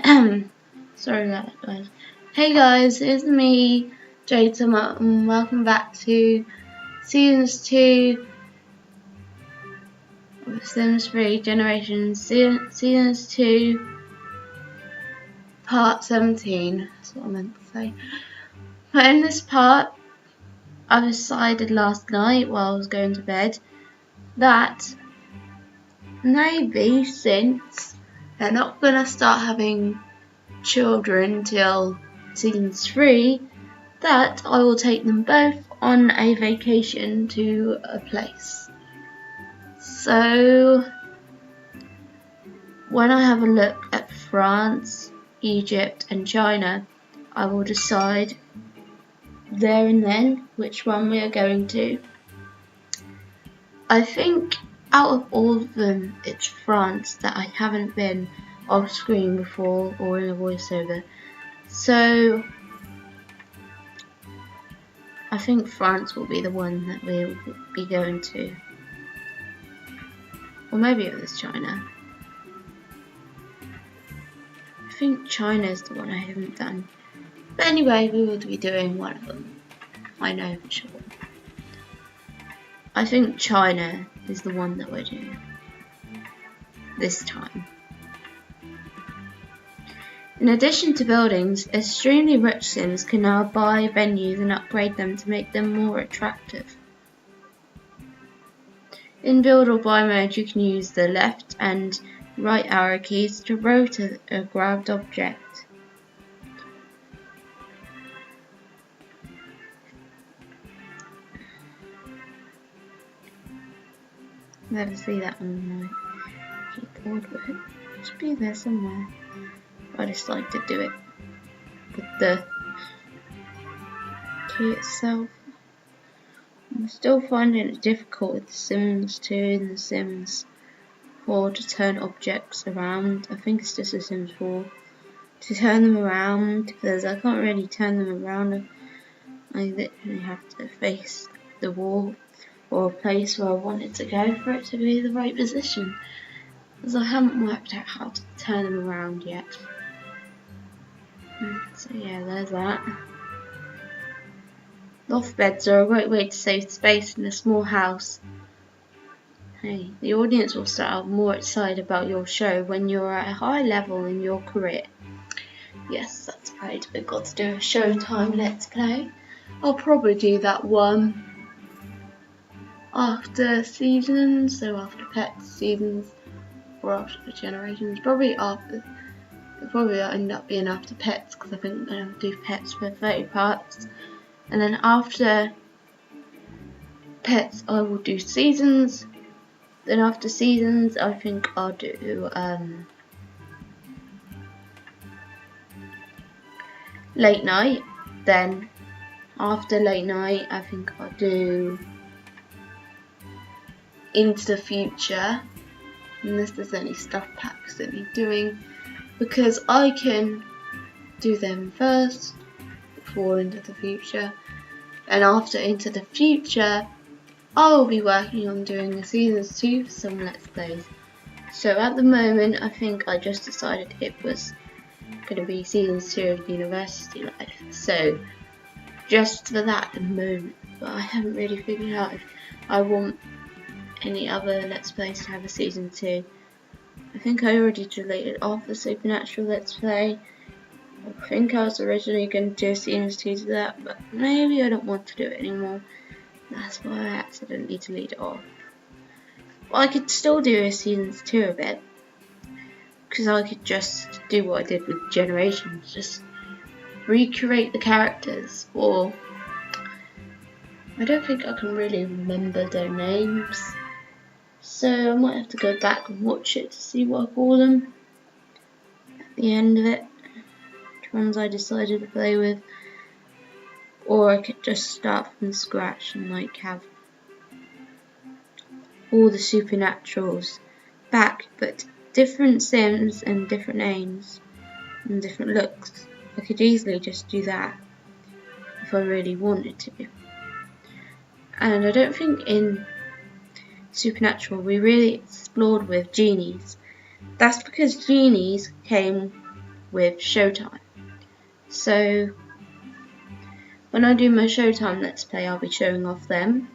Sorry about that, guys. Hey guys, it's me, Jade, and welcome back to Seasons 2 of Sims 3 Generations, Seasons 2, Part 17. That's what I meant to say. But in this part, I decided last night while I was going to bed that maybe since they're not going to start having children till season 3, that I will take them both on a vacation to a place. So when I have a look at France, Egypt and China, I will decide there and then which one we are going to. I think out of all of them, it's France that I haven't been off screen before or in a voiceover. So I think France will be the one that we'll be going to. Or maybe it was China. I think China is the one I haven't done. But anyway, we will be doing one of them. I know for sure. I think China is the one that we're doing this time. In addition to buildings, extremely rich Sims can now buy venues and upgrade them to make them more attractive. In build or buy mode, you can use the left and right arrow keys to rotate a grabbed object. Never see that on my keyboard, but it should be there somewhere. I just like to do it with the key itself. I'm still finding it difficult with The Sims 2 and The Sims 4 to turn objects around. I think it's just The Sims 4 to turn them around, because I can't really turn them around. I literally have to face the wall or a place where I want it to go for it to be the right position, because I haven't worked out how to turn them around yet. So yeah, there's that. Loft beds are a great way to save space in a small house. Hey, the audience will start out more excited about your show when you're at a high level in your career. Yes, that's right, we've got to do a Showtime Let's Play. I'll probably do that one after seasons, so after Pets seasons, or after the Generations, probably after. It'll probably end up being after Pets, because I think I'm going to do Pets for 30 parts. And then after Pets, I will do Seasons. Then after Seasons, I think I'll do Late Night. Then after Late Night, I think I'll do Into the Future. Unless there's any stuff packs that need doing, because I can do them first before Into the Future, and after Into the Future I will be working on doing the seasons 2 for some Let's Plays. So at the moment I think I just decided it was going to be seasons 2 of University Life, so just for that at the moment, but I haven't really figured out if I want any other Let's Plays to have a season 2. I think I already deleted off the Supernatural Let's Play. I think I was originally going to do seasons 2 to that, but maybe I don't want to do it anymore. That's why I accidentally deleted it off. But I could still do a seasons 2 of it, because I could just do what I did with Generations, just recreate the characters, or I don't think I can really remember their names. So I might have to go back and watch it to see what I call them at the end of it, which ones I decided to play with. Or I could just start from scratch and like have all the Supernaturals back, but different Sims and different names and different looks. I could easily just do that if I really wanted to. And I don't think in Supernatural we really explored with genies. That's because genies came with Showtime. So when I do my Showtime Let's Play, I'll be showing off them.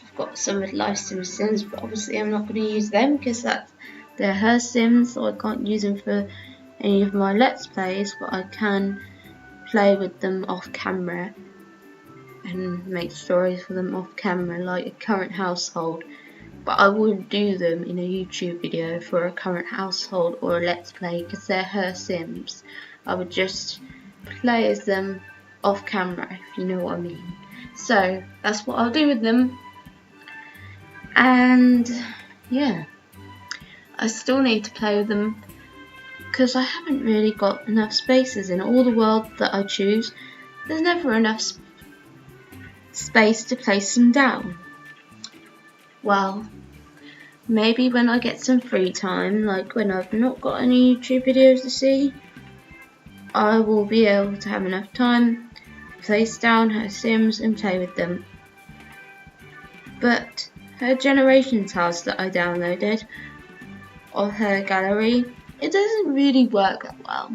I've got some with Live Sims, but obviously I'm not going to use them because they're her Sims, so I can't use them for any of my Let's Plays, but I can play with them off camera and make stories for them off camera, like a current household. But I wouldn't do them in a YouTube video for a current household or a Let's Play because they're her Sims. I would just play as them off camera, if you know what I mean. So that's what I'll do with them. And yeah, I still need to play with them because I haven't really got enough spaces in all the world that I choose. There's never enough space to place them down. Well, maybe when I get some free time, like when I've not got any YouTube videos to see, I will be able to have enough time to place down her Sims and play with them. But her Generations house that I downloaded of her gallery, it doesn't really work that well.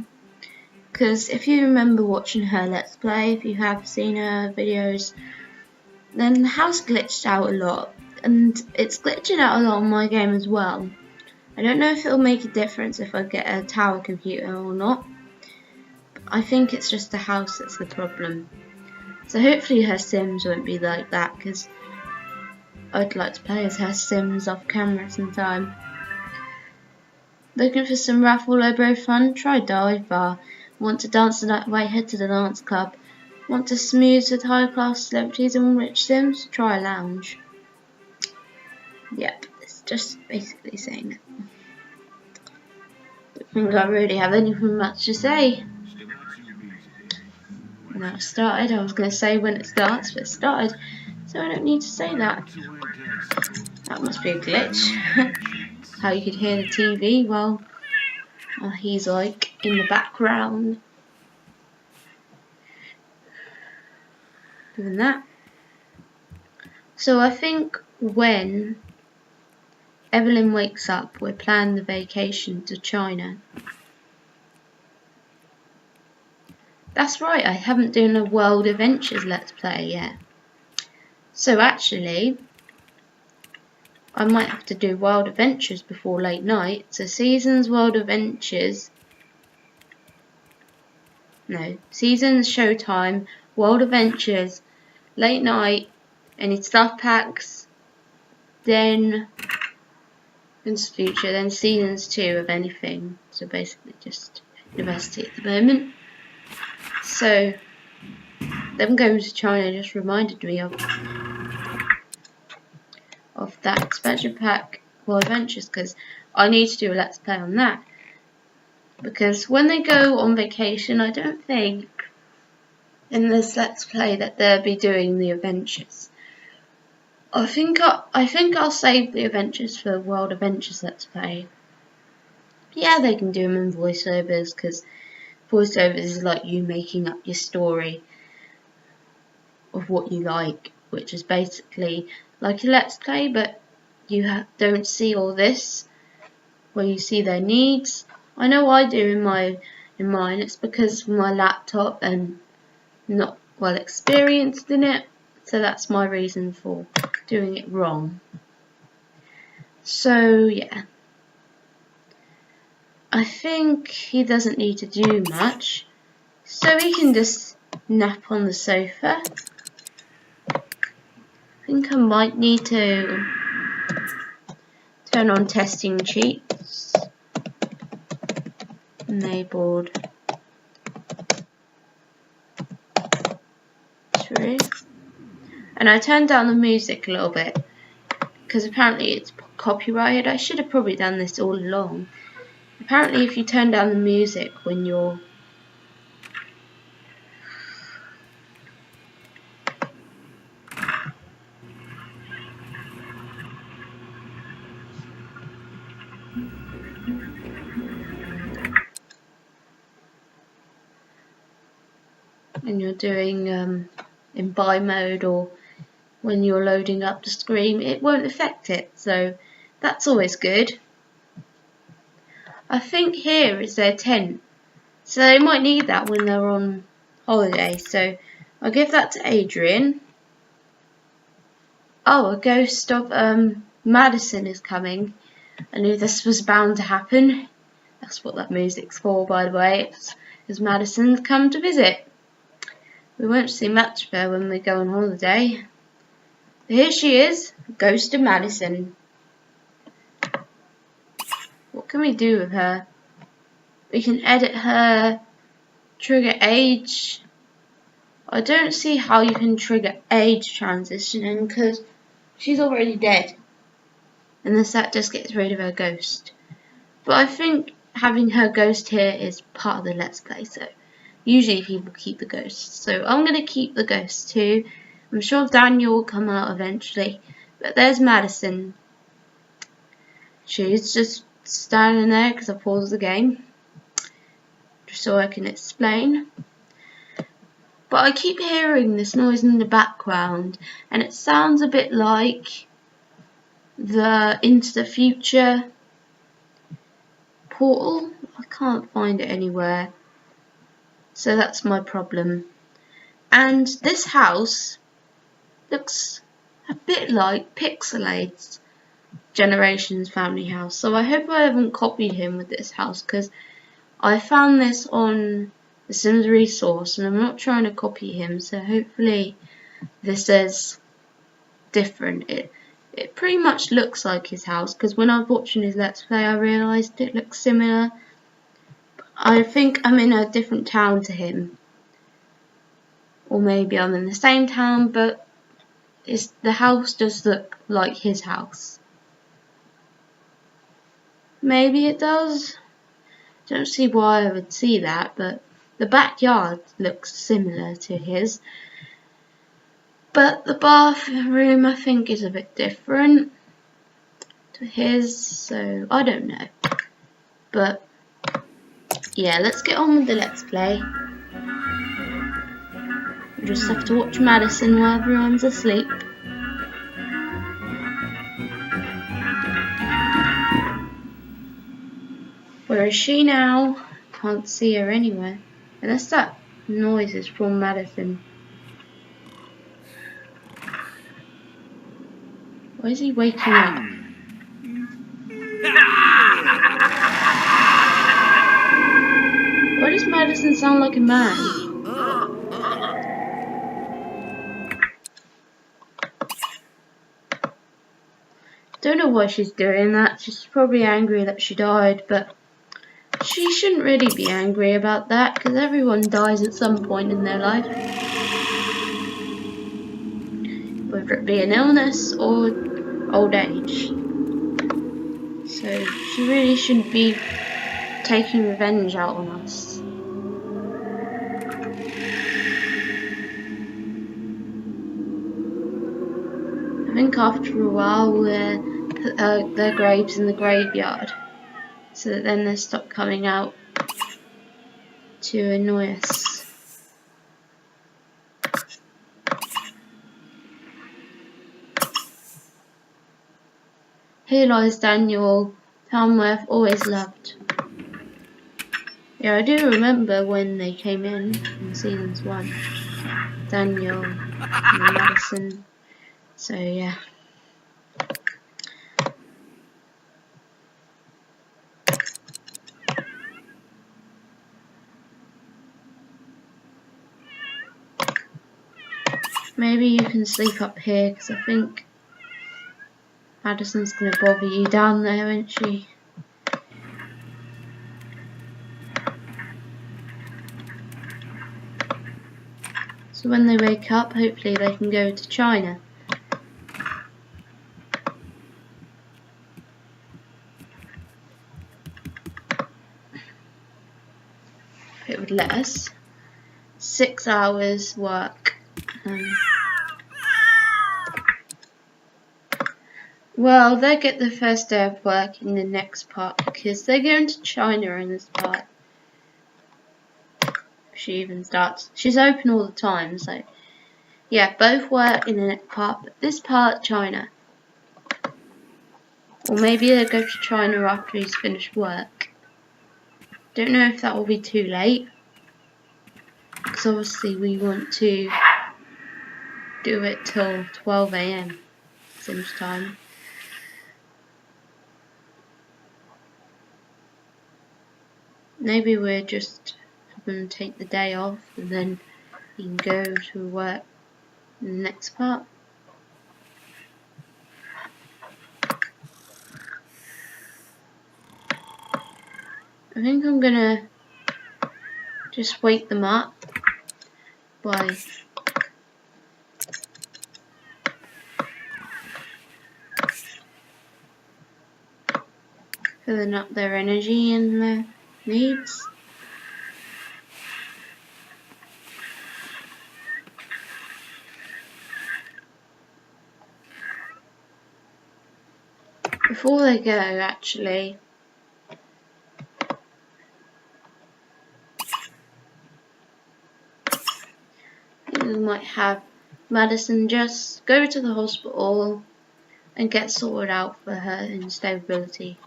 Because if you remember watching her Let's Play, if you have seen her videos, then the house glitched out a lot. And it's glitching out a lot on my game as well. I don't know if it'll make a difference if I get a tower computer or not. I think it's just the house that's the problem. So hopefully her Sims won't be like that, because I'd like to play as her Sims off camera sometime. Looking for some raffle lobo fun? Try dive bar. Want to dance the night away? Head to the dance club. Want to smooth with high class celebrities and rich Sims? Try a lounge. Yep, it's just basically saying it. I don't think I really have anything much to say. Now it started, I was going to say when it starts, but it started, so I don't need to say that. That must be a glitch. How you could hear the TV while he's like in the background doing that. So I think when Evelyn wakes up, we're planning the vacation to China. That's right, I haven't done a World Adventures Let's Play yet. So actually, I might have to do World Adventures before late night. So Seasons, World Adventures. No, Seasons, Showtime, World Adventures, late night, any stuff packs, then into future, then Seasons 2 of anything. So basically just university at the moment. So them going to China just reminded me of that expansion pack World Adventures, because I need to do a Let's Play on that. Because when they go on vacation, I don't think in this Let's Play that they'll be doing the adventures. I think I'll save the adventures for World Adventures Let's Play. Yeah, they can do them in voiceovers, because voiceovers is like you making up your story of what you like, which is basically like a Let's Play, but you don't see all this where you see their needs. I know I do in mine. It's because of my laptop and not well experienced in it, so that's my reason for doing it wrong. So yeah, I think he doesn't need to do much, so he can just nap on the sofa. I think I might need to turn on testing cheats. Enabled. True. And I turned down the music a little bit because apparently it's copyrighted. I should have probably done this all along. Apparently if you turn down the music when you're doing in buy mode, or when you're loading up the screen, it won't affect it, so that's always good. I think here is their tent. So they might need that when they're on holiday. So I'll give that to Adrian. Oh, a ghost of Madison is coming. I knew this was bound to happen. That's what that music's for, by the way. It's because Madison's come to visit. We won't see much of her when we go on holiday. But here she is, Ghost of Madison. What can we do with her? We can edit her, trigger age. I don't see how you can trigger age transitioning because she's already dead. And that just gets rid of her ghost. But I think having her ghost here is part of the Let's Play, so usually people keep the ghost. So I'm going to keep the ghost too. I'm sure Daniel will come out eventually. But there's Madison. She's just standing there because I paused the game. Just so I can explain. But I keep hearing this noise in the background. And it sounds a bit like the Into the Future portal. I can't find it anywhere. So that's my problem. And this house looks a bit like Pixelate's Generations family house. So I hope I haven't copied him with this house because I found this on the Sims resource and I'm not trying to copy him. So hopefully this is different. It pretty much looks like his house because when I was watching his Let's Play I realised it looks similar. I think I'm in a different town to him. Or maybe I'm in the same town, but the house does look like his house. Maybe it does. Don't see why I would see that, but the backyard looks similar to his. But the bathroom I think is a bit different to his, so I don't know. But yeah, let's get on with the Let's Play. We just have to watch Madison while everyone's asleep. Where is she now? Can't see her anywhere. Unless that noise is from Madison. Why is he waking up? Why does Madison sound like a man? Don't know why she's doing that. She's probably angry that she died, but she shouldn't really be angry about that because everyone dies at some point in their life. Whether it be an illness or old age. So she really shouldn't be taking revenge out on us. I think after a while we'll put their graves in the graveyard so that then they stop coming out to annoy us. Here lies Daniel, whom I've always loved. Yeah, I do remember when they came in seasons 1. Daniel and Madison. So yeah. Maybe you can sleep up here because I think Madison's going to bother you down there, isn't she? So when they wake up, hopefully they can go to China. It would let us. 6 hours work. Well, they'll get the first day of work in the next part because they're going to China in this part. She even starts. She's open all the time, so yeah, both work in the next part, but this part, China. Or maybe they'll go to China after he's finished work. Don't know if that will be too late, because obviously we want to do it till 12 AM Sims time. Maybe we're just having to take the day off and then you can go to work in the next part. I think I'm gonna just wake them up by filling up their energy and their needs. Before they go, actually, we might have Madison just go to the hospital and get sorted out for her instability.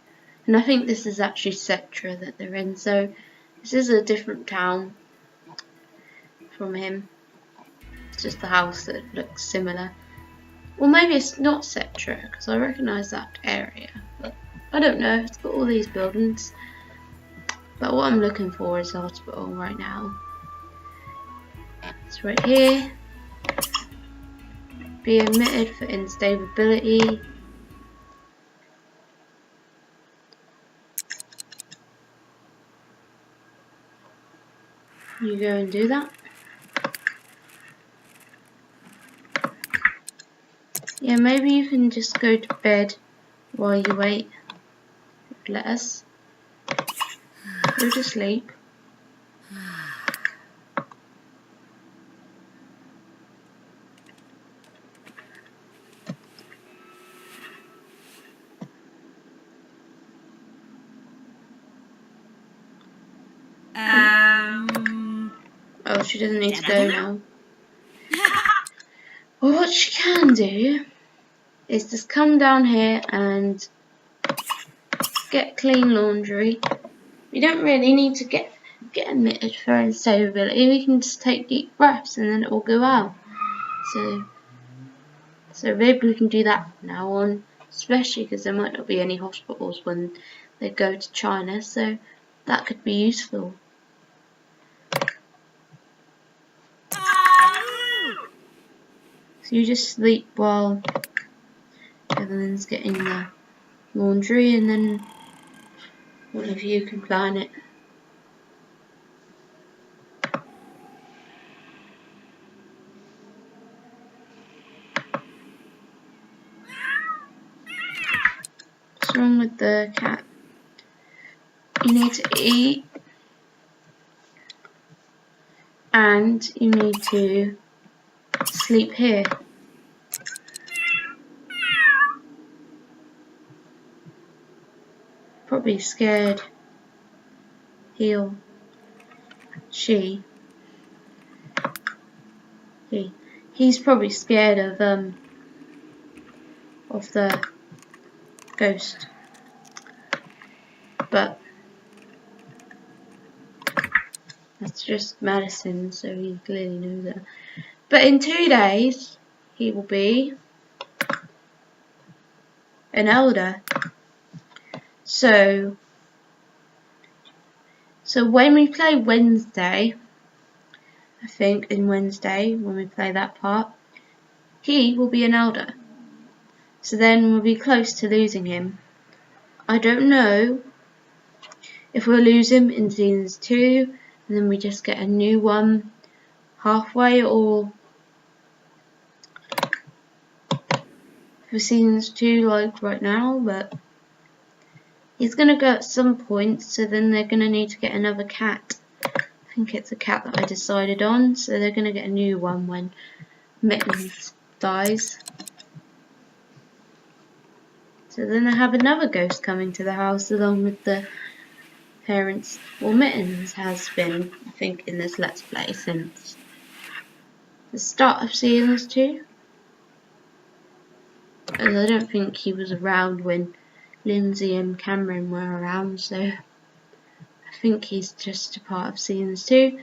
And I think this is actually Cetra that they're in, so this is a different town from him. It's just the house that looks similar. Well, maybe it's not Cetra, because I recognise that area, but I don't know, it's got all these buildings. But what I'm looking for is the hospital right now. It's right here. Be admitted for instability. You go and do that. Yeah, maybe you can just go to bed while you wait. Let us go to sleep. Oh, she doesn't need to go now. Well, what she can do is just come down here and get clean laundry. We don't really need to get admitted for instability. We can just take deep breaths and then it will go out. So maybe we can do that from now on, especially because there might not be any hospitals when they go to China, so that could be useful. So you just sleep while Evelyn's getting the laundry, and then one of you can plan it. What's wrong with the cat? You need to eat, and you need to sleep here. Probably scared. He's probably scared of the ghost. But that's just Madison, so he clearly knows that. But in 2 days, he will be an elder. So when we play Wednesday, I think in Wednesday, when we play that part, he will be an elder. So then we'll be close to losing him. I don't know if we'll lose him in seasons 2 and then we just get a new one halfway, or for seasons 2 like right now, but he's gonna go at some point, so then they're gonna need to get another cat. I think it's a cat that I decided on, so they're gonna get a new one when Mittens dies. So then they have another ghost coming to the house along with the parents. Well, Mittens has been, I think, in this Let's Play since the start of seasons 2. And I don't think he was around when Lindsay and Cameron were around, so I think he's just a part of Seasons 2.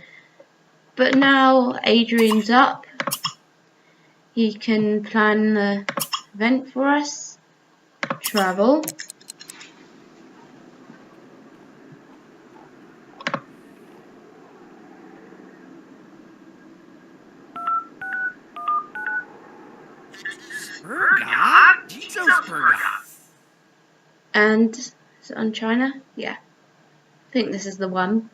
But now Adrian's up. He can plan the event for us. Travel. And is it on China? Yeah. I think this is the one.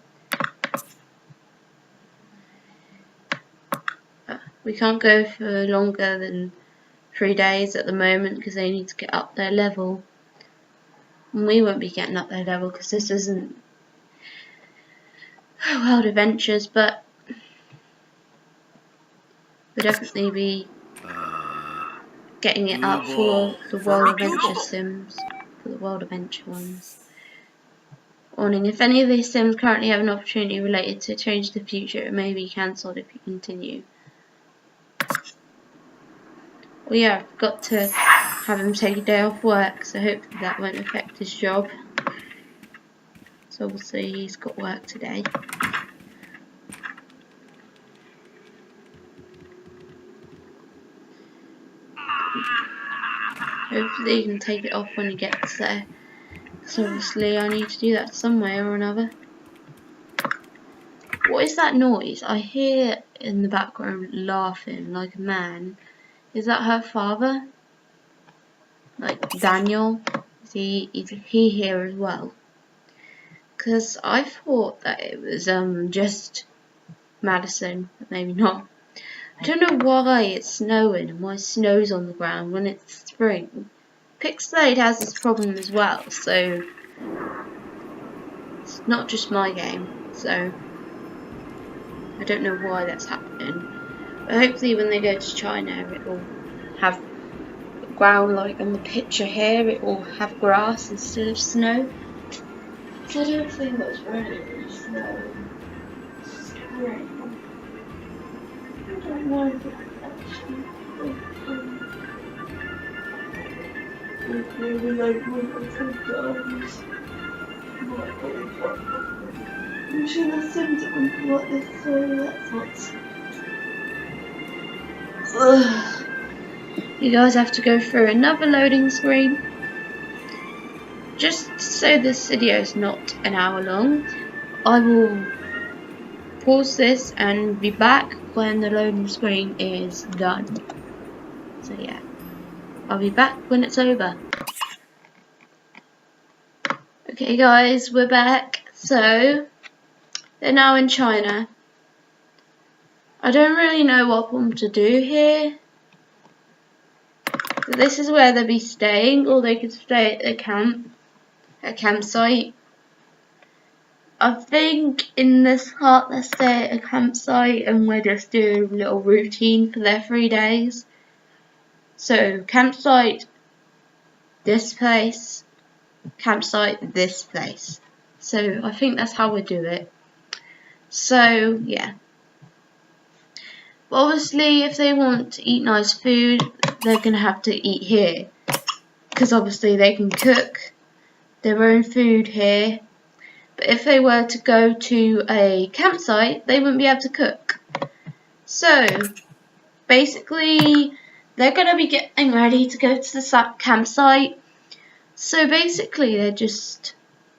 We can't go for longer than 3 days at the moment because they need to get up their level. And we won't be getting up their level because this isn't World Adventures, but we'll definitely be getting it up for the World Adventure sims, for the World Adventure ones. Warning, if any of these sims currently have an opportunity related to Change the Future, it may be cancelled if you continue. Well, yeah, I've got to have him take a day off work, so hopefully that won't affect his job. So obviously he's got work today. Hopefully he can take it off when he gets there. So obviously I need to do that some way or another. What is that noise? I hear in the background laughing like a man. Is that her father? Like Daniel? Is he here as well? Because I thought that it was just Madison, but maybe not. I don't know why it's snowing and why snow's on the ground when it's spring. Pixelade has this problem as well, so it's not just my game, so I don't know why that's happening. But hopefully when they go to China it will have ground like on the picture here, it will have grass instead of snow. So I don't think that's really snow. Spring. I don't know if it's actually really like wonderful gardens. Usually the sims that wouldn't be like this, so that's not. You guys have to go through another loading screen. Just so this video is not an hour long, I will pause this and be back when the loading screen is done. So yeah, I'll be back when it's over. Okay guys, we're back. So they're now in China. I don't really know what I want to do here. So this is where they'll be staying, or they could stay at a campsite. I think in this part they stay at a campsite and we're just doing a little routine for their 3 days. So campsite, this place, campsite, this place. So I think that's how we do it. So yeah. But obviously if they want to eat nice food, they're going to have to eat here. Because obviously they can cook their own food here. But if they were to go to a campsite, they wouldn't be able to cook. So basically they're going to be getting ready to go to the campsite. So basically they just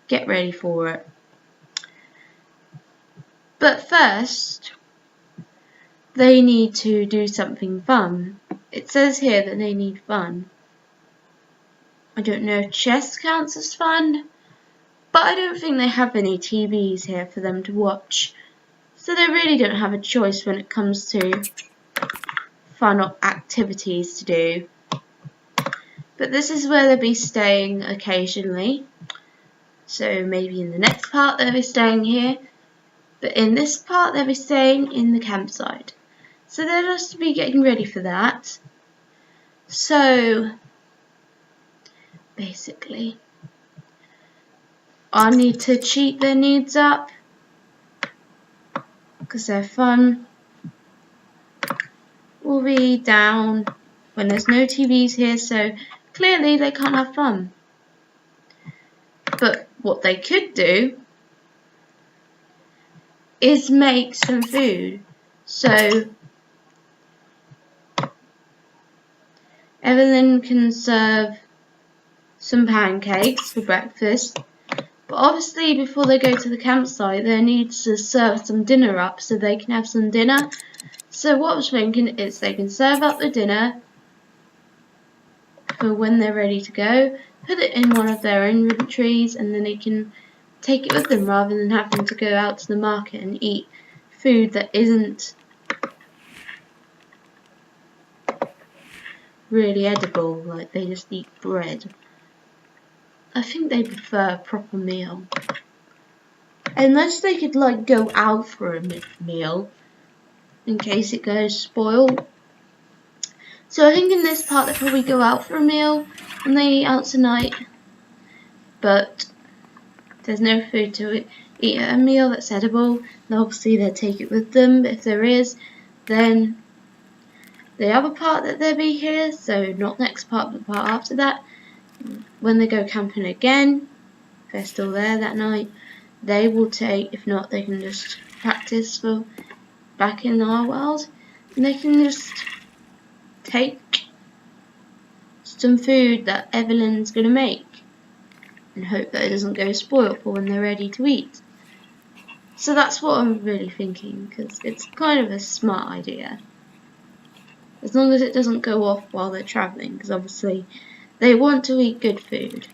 get ready for it. But first they need to do something fun. It says here that they need fun. I don't know if chess counts as fun, but I don't think they have any TVs here for them to watch. So they really don't have a choice when it comes to fun activities to do. But this is where they'll be staying occasionally. So maybe in the next part they'll be staying here. But in this part they'll be staying in the campsite. So they'll just be getting ready for that. So basically I need to cheat their needs up because they're fun. Will be down when there's no TVs here, so clearly they can't have fun. But what they could do is make some food. So Evelyn can serve some pancakes for breakfast, but obviously before they go to the campsite they need to serve some dinner up so they can have some dinner. So what I was thinking is they can serve up the dinner for when they're ready to go, put it in one of their inventories, and then they can take it with them rather than having to go out to the market and eat food that isn't really edible, like they just eat bread. I think they prefer a proper meal. Unless they could like go out for a meal in case it goes spoiled. So I think in this part they probably go out for a meal and they eat out tonight. But there's no food to eat at a meal that's edible. And obviously they'll take it with them, but if there is, then the other part that they'll be here, so not next part but the part after that, when they go camping again, if they're still there that night, they will take, if not they can just practice for back in our world, and they can just take some food that Evelyn's going to make and hope that it doesn't go spoiled for when they're ready to eat. So that's what I'm really thinking, because it's kind of a smart idea. As long as it doesn't go off while they're travelling, because obviously they want to eat good food.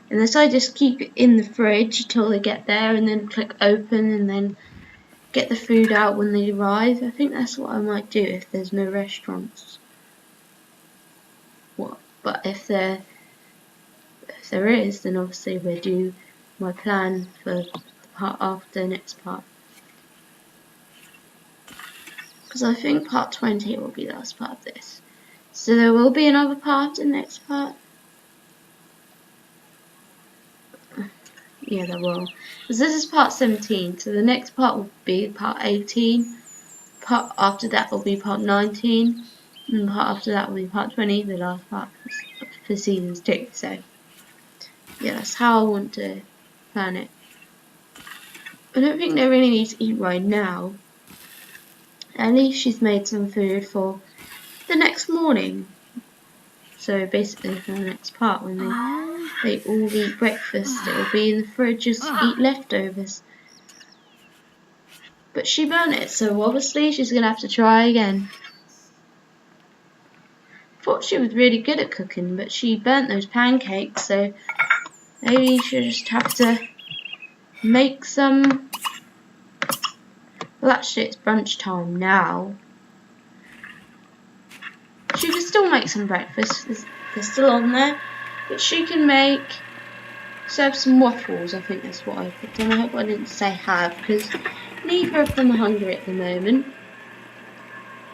Unless I just keep it in the fridge till they get there and then click open and then get the food out when they arrive. I think that's what I might do if there's no restaurants. But if there is, then obviously we'll do my plan for the part after next part. Because I think part 20 will be the last part of this. So there will be another part in the next part. Yeah, there will. Because this is part 17, so the next part will be part 18. Part after that will be part 19. And part after that will be part 20, the last part for seasons 2. So, yeah, that's how I want to plan it. I don't think they really need to eat right now. At least she's made some food for the next morning. So basically for the next part when they all eat breakfast, it will be in the fridge as eat leftovers. But she burnt it, so obviously she's going to have to try again. Thought she was really good at cooking, but she burnt those pancakes, so maybe she'll just have to make some. Well, actually it's brunch time now. She can still make some breakfast, they're still on there, but she can serve some waffles. I think that's what I put down. I hope I didn't say have, because neither of them are hungry at the moment.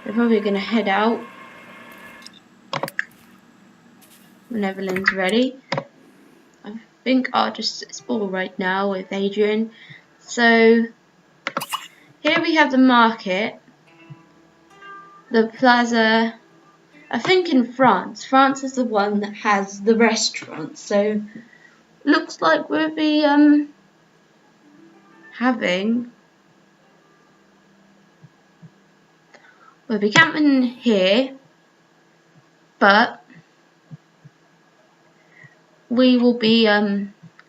They're probably going to head out when Evelyn's ready. I think I'll just explore right now with Adrian. So here we have the market, the plaza. I think in France is the one that has the restaurant. So looks like we'll be camping here, but we will be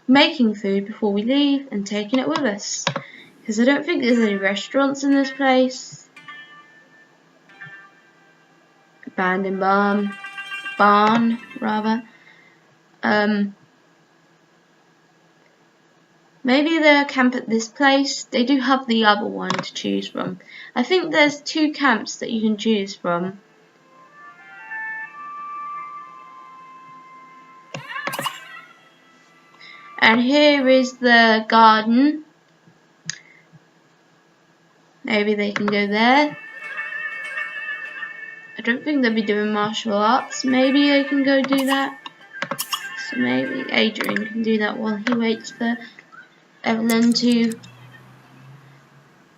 making food before we leave and taking it with us, because I don't think there's any restaurants in this place. Abandoned barn rather. Maybe they'll camp at this place. They do have the other one to choose from. I think there's 2 camps that you can choose from. And here is the garden. Maybe they can go there. I don't think they'll be doing martial arts. Maybe they can go do that. So maybe Adrian can do that while he waits for Evelyn to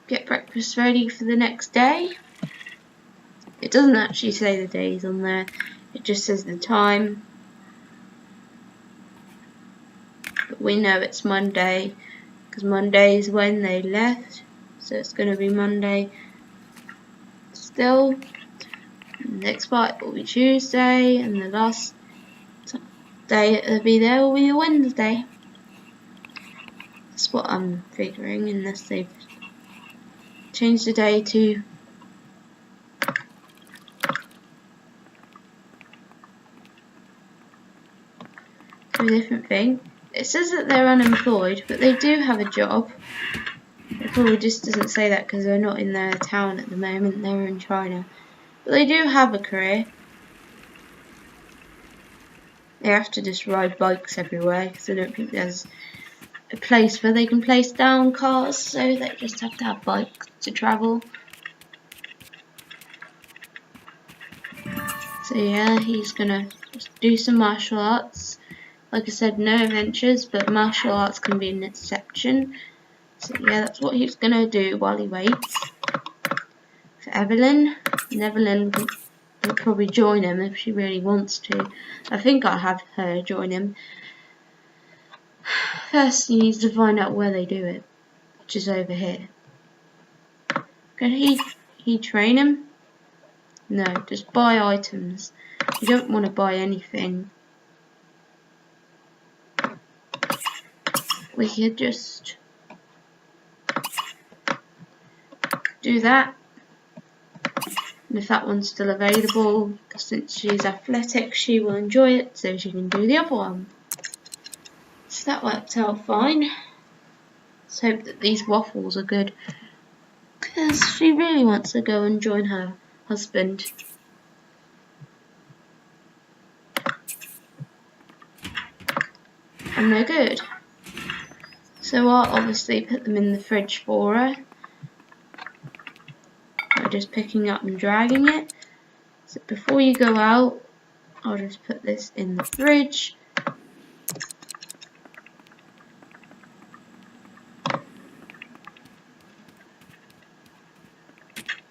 get breakfast ready for the next day. It doesn't actually say the days on there. It just says the time. But we know it's Monday because Monday is when they left, so it's going to be Monday still. Next fight will be Tuesday, and the last day it'll be there will be Wednesday. That's what I'm figuring, unless they've changed the day to a different thing. It says that they're unemployed, but they do have a job. It probably just doesn't say that because they're not in their town at the moment, they're in China. But they do have a career. They have to just ride bikes everywhere because I don't think there's a place where they can place down cars, so they just have to have bikes to travel. So yeah, he's gonna just do some martial arts. Like I said, no adventures, but martial arts can be an exception. So yeah, that's what he's gonna do while he waits for Evelyn. And Evelyn will probably join him if she really wants to. I think I'll have her join him. First, he needs to find out where they do it, which is over here. Can he train him? No, just buy items. You don't want to buy anything. We could just do that. And if that one's still available, since she's athletic, she will enjoy it, so she can do the other one. So that worked out fine. Let's hope that these waffles are good, because she really wants to go and join her husband. And they're good. So I'll obviously put them in the fridge for her. By just picking up and dragging it. So before you go out, I'll just put this in the fridge.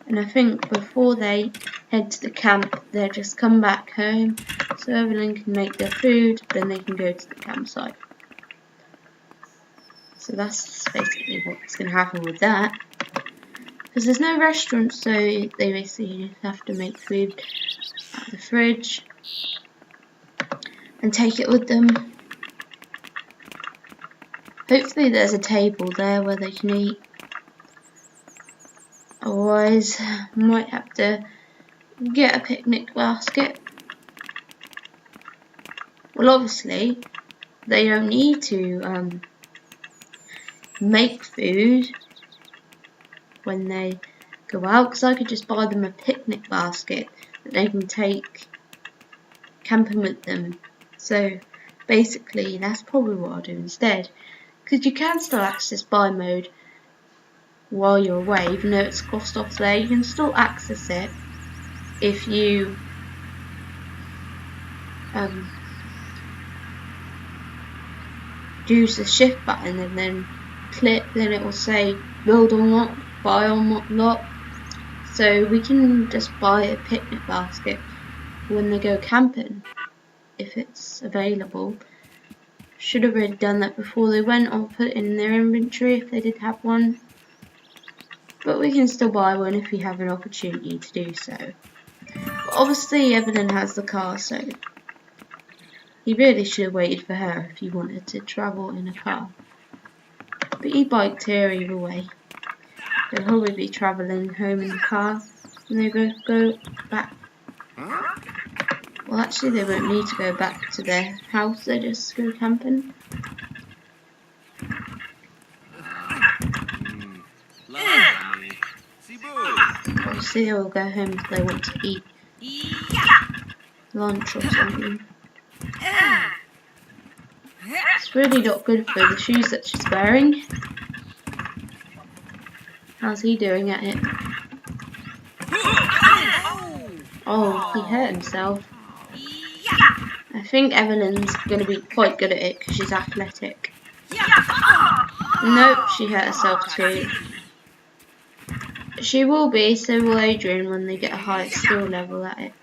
And I think before they head to the camp, they'll just come back home so Evelyn can make their food, then they can go to the campsite. So that's basically what's going to happen with that. Because there's no restaurant, so they basically have to make food out of the fridge and take it with them. Hopefully there's a table there where they can eat. Otherwise, might have to get a picnic basket. Well, obviously, they don't need to make food when they go out, because I could just buy them a picnic basket that they can take camping with them. So basically, that's probably what I'll do instead, because you can still access buy mode while you're away, even though it's crossed off there. You can still access it if you use the shift button and then click, then it will say build unlock, buy unlock. So we can just buy a picnic basket when they go camping if it's available. Should have already done that before they went, or put it in their inventory if they did have one. But we can still buy one if we have an opportunity to do so. But obviously Evelyn has the car, so he really should have waited for her if he wanted to travel in a car. But he biked here either way. They'll probably be travelling home in the car and they both go back. Well, actually they won't need to go back to their house, they just go camping. Obviously they will go home if they want to eat lunch or something. It's really not good for the shoes that she's wearing. How's he doing at it? Oh, he hurt himself. I think Evelyn's going to be quite good at it because she's athletic. Nope, she hurt herself too. She will be, so will Adrian when they get a higher skill level at it.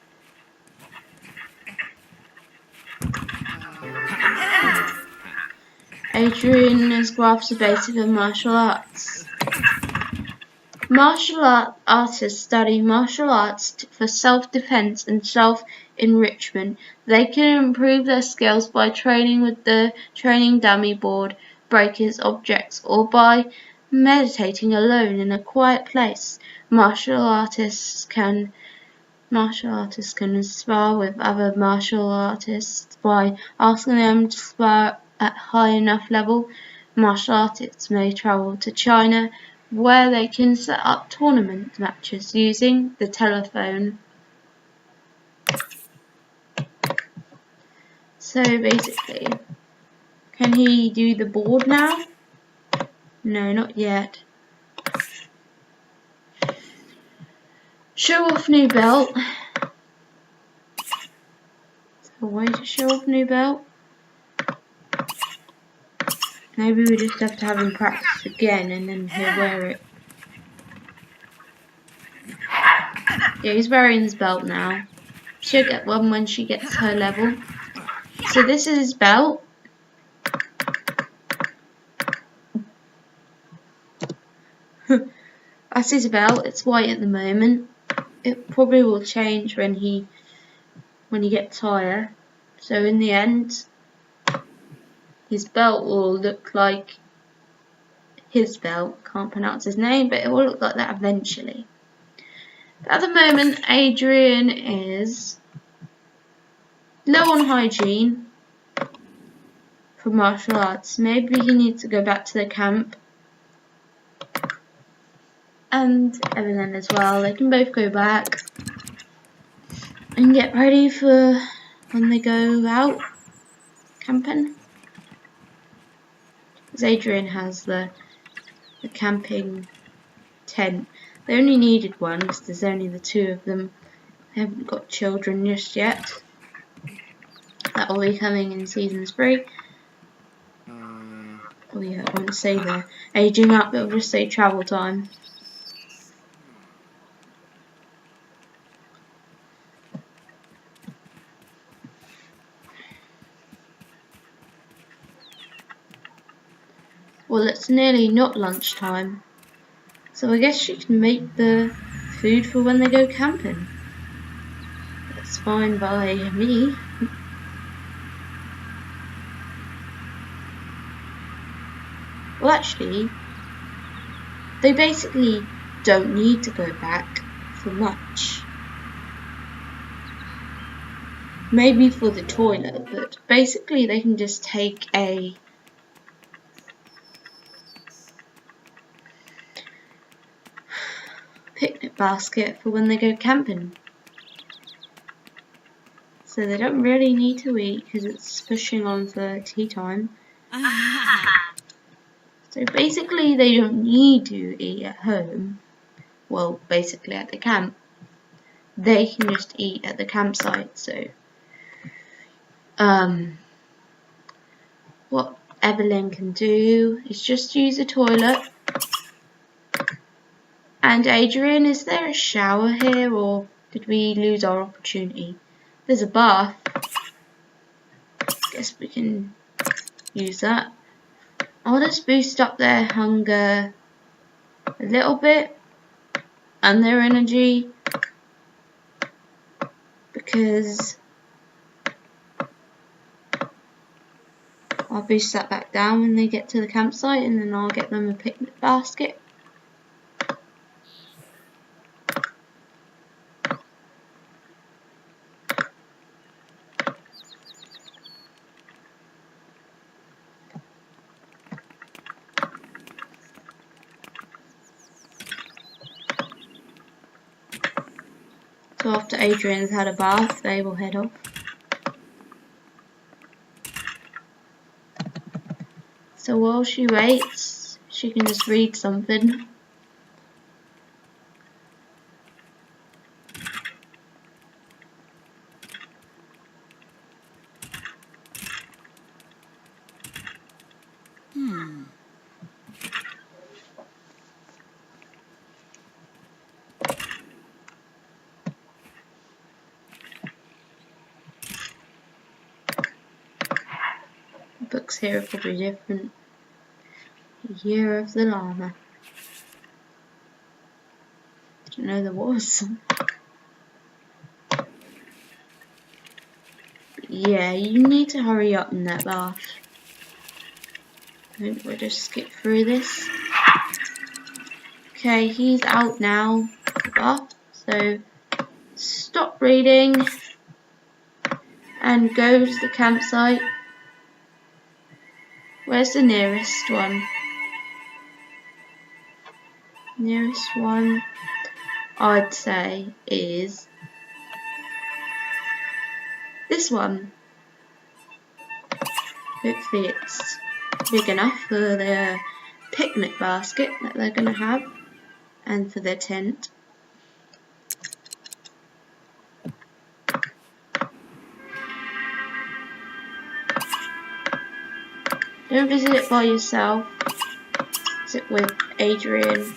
Adrian has grasped the basics of martial arts. Artists study martial arts for self-defense and self-enrichment. They can improve their skills by training with the training dummy board, breakers, objects, or by meditating alone in a quiet place. Martial artists can spar with other martial artists by asking them to spar at high enough level. Martial artists may travel to China, where they can set up tournament matches using the telephone. So basically, can he do the board now? No, not yet. Show off new belt. Is there a way to show off new belt? Maybe we just have to have him practice again and then he'll wear it. Yeah, he's wearing his belt now. She'll get one when she gets her level. So this is his belt. That's his belt. It's white at the moment. It probably will change when he gets higher. So in the end, his belt will look like his belt. Can't pronounce his name, but it will look like that eventually. At the moment, Adrian is low on hygiene for martial arts. Maybe he needs to go back to the camp. And Evelyn as well. They can both go back and get ready for when they go out camping. Because Adrian has the camping tent. They only needed one because there's only the two of them. They haven't got children just yet. That will be coming in season 3. Oh yeah, I won't say the aging up, it'll just say travel time. Well, it's nearly not lunchtime, so I guess she can make the food for when they go camping. That's fine by me. Well, actually, they basically don't need to go back for much. Maybe for the toilet, but basically they can just take a picnic basket for when they go camping. So they don't really need to eat because it's pushing on for tea time. So basically they don't need to eat at home. Well, basically at the camp. They can just eat at the campsite. So what Evelyn can do is just use the toilet. And Adrian, is there a shower here or did we lose our opportunity? There's a bath. Guess we can use that. I'll just boost up their hunger a little bit and their energy because I'll boost that back down when they get to the campsite and then I'll get them a picnic basket. So after Adrian's had a bath, they will head off. So while she waits, she can just read something. books here are probably different. Year of the Llama. Didn't know there was. Yeah, you need to hurry up in that bath. I think we'll just skip through this. Okay, he's out now. The bath. So stop reading and go to the campsite. Where's the nearest one? Nearest one, I'd say, is this one. Hopefully it's big enough for the picnic basket that they're going to have and for their tent. Don't visit it by yourself. Visit with Adrian.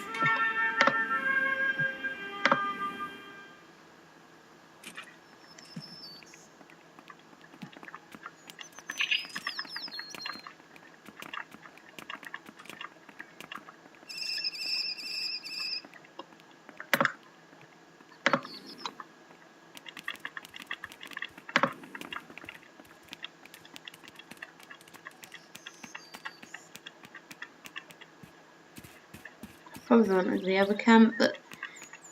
Probably one of the other camp, but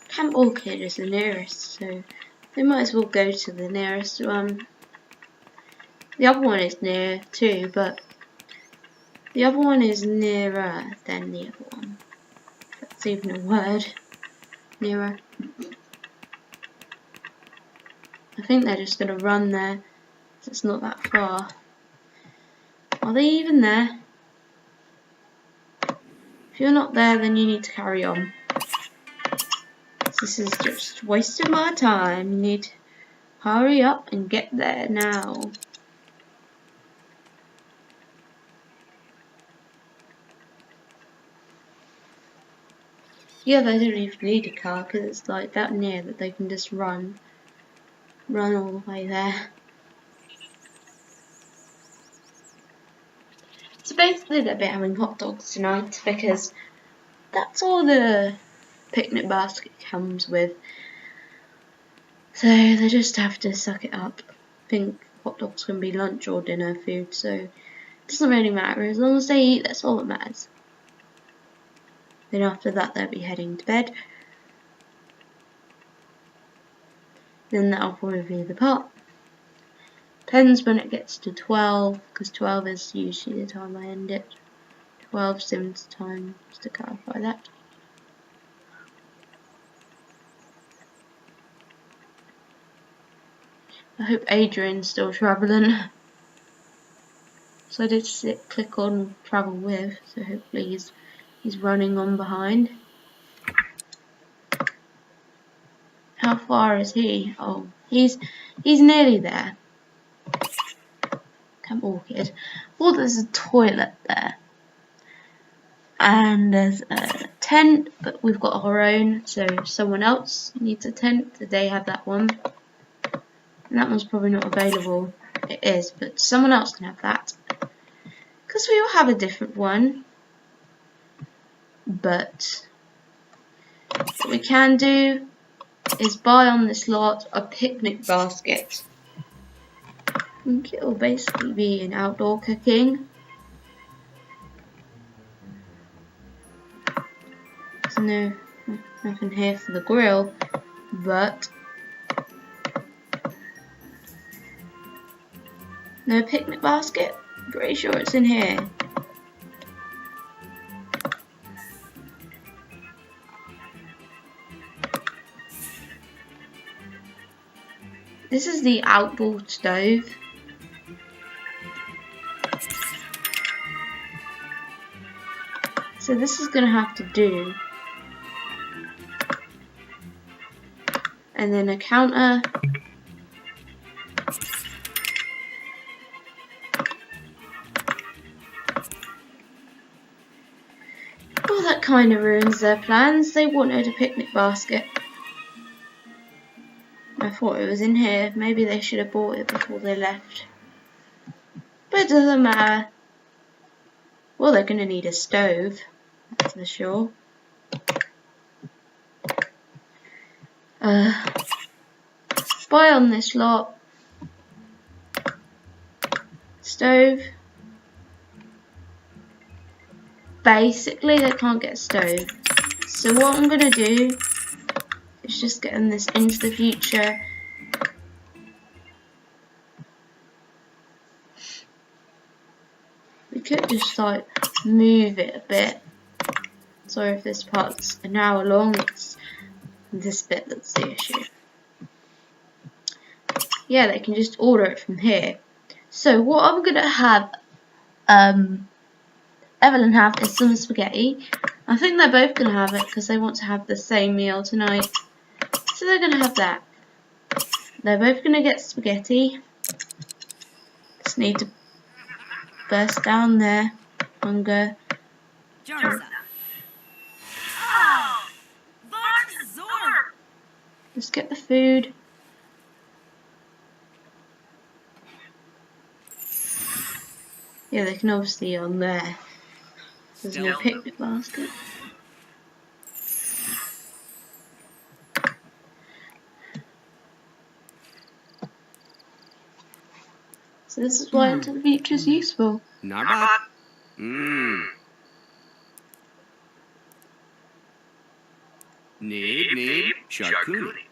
Camp Orchid is the nearest, so they might as well go to the nearest one. The other one is near too, but the other one is nearer than the other one. If that's even a word. Nearer. I think they're just going to run there, so it's not that far. Are they even there? If you're not there, then you need to carry on. This is just wasting my time. You need to hurry up and get there now. Yeah, they don't even need a car because it's like that near that they can just run all the way there. So basically they'll be having hot dogs tonight because that's all the picnic basket comes with. So they just have to suck it up. I think hot dogs can be lunch or dinner food, so it doesn't really matter. As long as they eat, that's all that matters. Then after that they'll be heading to bed. Then that'll probably be the part. Depends when it gets to 12, because 12 is usually the time I end it. 12 seems the time, just to clarify that. I hope Adrian's still travelling. So I did click on travel with, so hopefully he's running on behind. How far is he? Oh, he's nearly there. Camp Orchid. Well, there's a toilet there. And there's a tent, but we've got our own, so someone else needs a tent. So they have that one. And that one's probably not available. It is, but someone else can have that. Because we all have a different one. But what we can do is buy on this lot a picnic basket. I think it will basically be an outdoor cooking. There's nothing here for the grill, but no picnic basket? Pretty sure it's in here. This is the outdoor stove. So this is going to have to do. And then a counter. Well, that kind of ruins their plans. They wanted a picnic basket. I thought it was in here. Maybe they should have bought it before they left. But it doesn't matter. Well, they're going to need a stove, that's for sure. Buy on this lot. Stove. Basically, they can't get a stove. So what I'm going to do is just get them this into the future. We could just like move it a bit. Sorry if this part's an hour long, it's this bit that's the issue. Yeah, they can just order it from here. So what I'm going to have Evelyn have is some spaghetti. I think they're both going to have it because they want to have the same meal tonight. So they're going to have that. They're both going to get spaghetti. Just need to burst down their hunger. Just get the food. Yeah, they can obviously on there. There's no picnic basket. So this is why Into the Future is useful. Narbat. Need, charcuterie.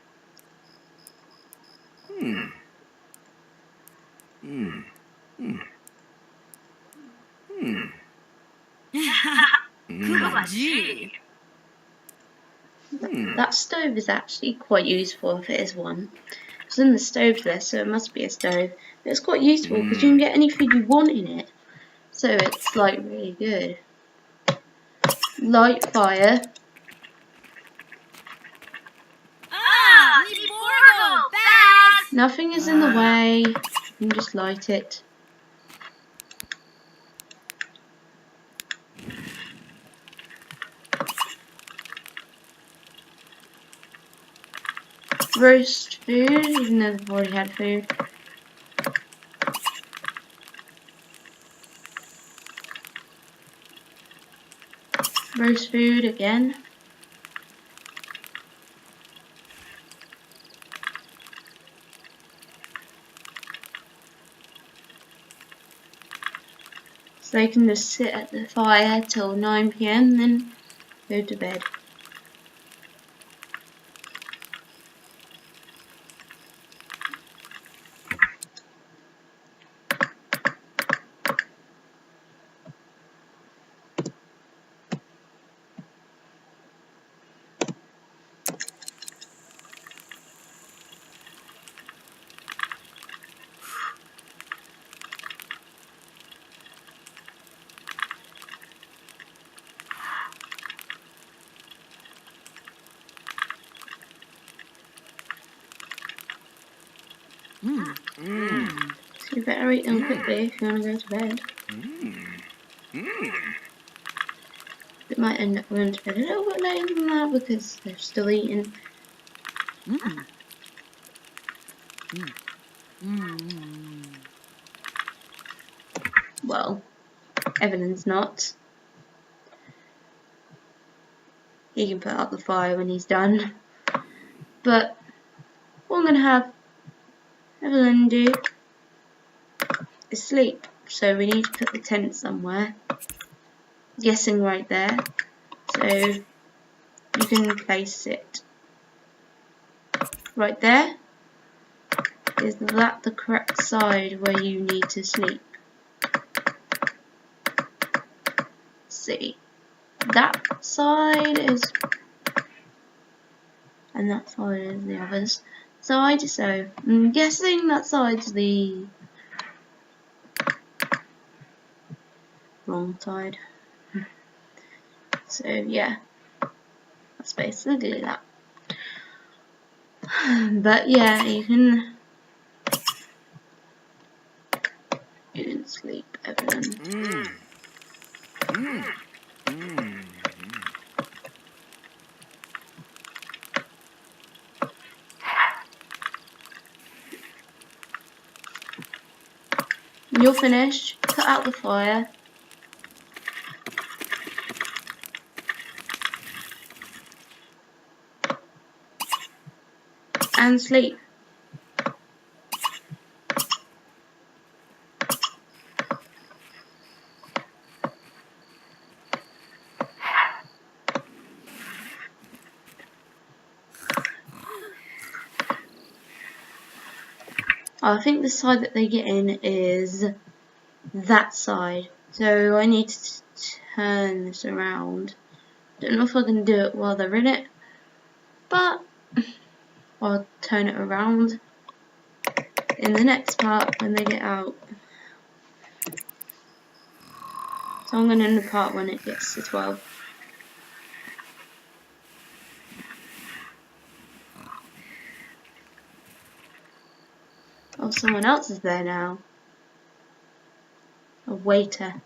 That stove is actually quite useful if it is one. It's in the stove there, so it must be a stove. But it's quite useful because you can get any food you want in it. So it's like really good. Light fire. Nothing is in the way. You can just light it. Roast food, even though they've already had food. Roast food again. So they can just sit at the fire till 9 PM, then go to bed. So you better eat them quickly if you want to go to bed. They might end up going to bed a little bit later than that because they're still eating. Well, Evelyn's not. He can put out the fire when he's done. But what I'm going to have Evelyn do is sleep. So we need to put the tent somewhere. Guessing right there. So you can place it right there. Is that the correct side where you need to sleep? Let's see. That side is, and that side is the other's side, so I'm guessing that side's the wrong side. So yeah, that's basically that. But yeah, you can sleep, Evelyn. When you're finished, put out the fire. and sleep. I think the side that they get in is that side, so I need to turn this around. Don't know if I can do it while they're in it, but I'll turn it around in the next part when they get out. So I'm going to end the part when it gets to 12. Oh, someone else is there now. A waiter.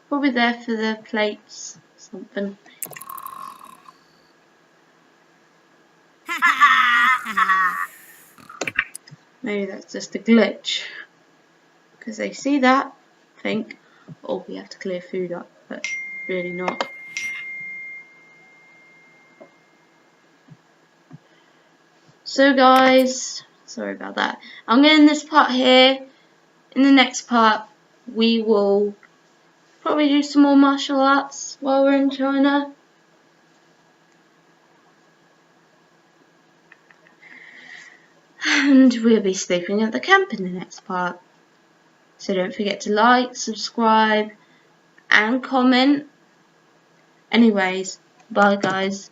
Probably there for the plates, something. Maybe that's just a glitch. Because they see that, think, oh, we have to clear food up, but really not. So guys, sorry about that. I'm going to end this part here. In the next part, we will probably do some more martial arts while we're in China. And we'll be sleeping at the camp in the next part. So don't forget to like, subscribe, and comment. Anyways, bye guys.